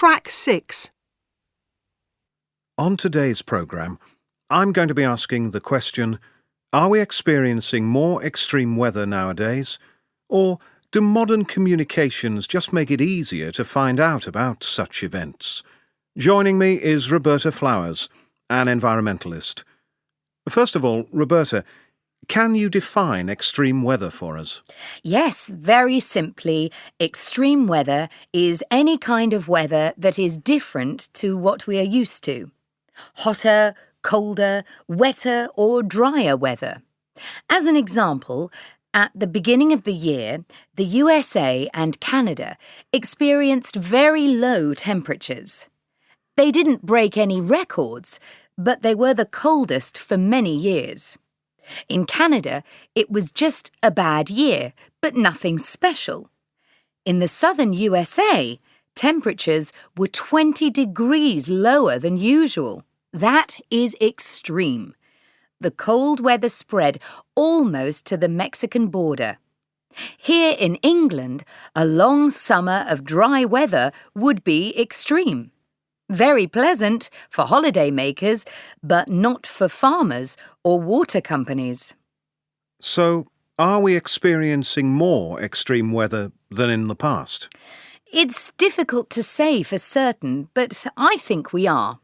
Track 6. On today's programme, I'm going to be asking the question, are we experiencing more extreme weather nowadays? Or do modern communications just make it easier to find out about such events? Joining me is Roberta Flowers, an environmentalist. First of all, Roberta, can you define extreme weather for us? Yes, very simply, extreme weather is any kind of weather that is different to what we are used to. Hotter, colder, wetter or drier weather. As an example, at the beginning of the year, the USA and Canada experienced very low temperatures. They didn't break any records, but they were the coldest for many years. In Canada, it was just a bad year, but nothing special. In the southern USA, temperatures were 20 degrees lower than usual. That is extreme. The cold weather spread almost to the Mexican border. Here in England, a long summer of dry weather would be extreme. Very pleasant for holidaymakers, but not for farmers or water companies. So, are we experiencing more extreme weather than in the past? It's difficult to say for certain, but I think we are.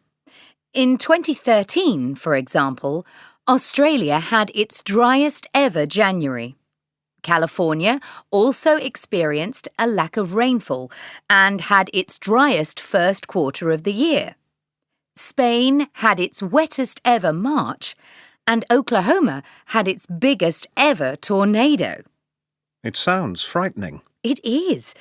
In 2013, for example, Australia had its driest ever January. California also experienced a lack of rainfall and had its driest first quarter of the year. Spain had its wettest ever March, and Oklahoma had its biggest ever tornado. It sounds frightening. It is.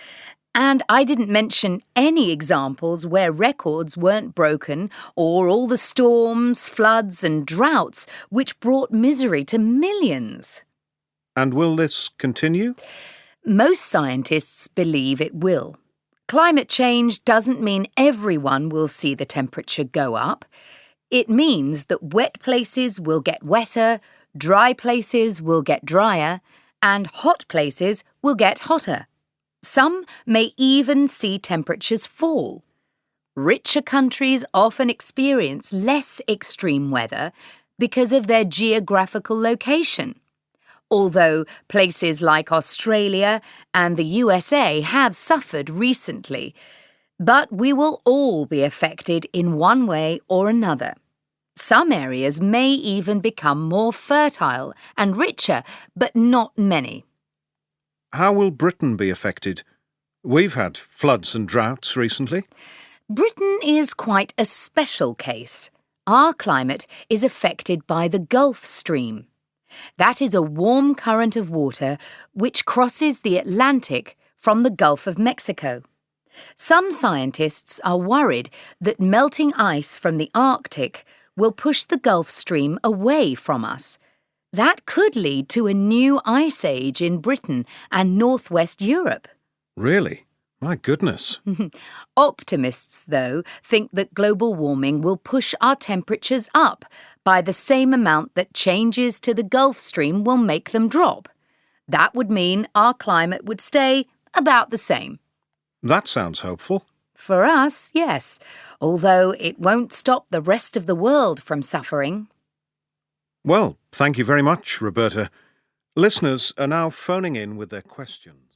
And I didn't mention any examples where records weren't broken or all the storms, floods and droughts which brought misery to millions. And will this continue? Most scientists believe it will. Climate change doesn't mean everyone will see the temperature go up. It means that wet places will get wetter, dry places will get drier, and hot places will get hotter. Some may even see temperatures fall. Richer countries often experience less extreme weather because of their geographical location. Although places like Australia and the USA have suffered recently. But we will all be affected in one way or another. Some areas may even become more fertile and richer, but not many. How will Britain be affected? We've had floods and droughts recently. Britain is quite a special case. Our climate is affected by the Gulf Stream. That is a warm current of water which crosses the Atlantic from the Gulf of Mexico. Some scientists are worried that melting ice from the Arctic will push the Gulf Stream away from us. That could lead to a new ice age in Britain and northwest Europe. Really? My goodness. Optimists, though, think that global warming will push our temperatures up by the same amount that changes to the Gulf Stream will make them drop. That would mean our climate would stay about the same. That sounds hopeful. For us, yes, although it won't stop the rest of the world from suffering. Well, thank you very much, Roberta. Listeners are now phoning in with their questions.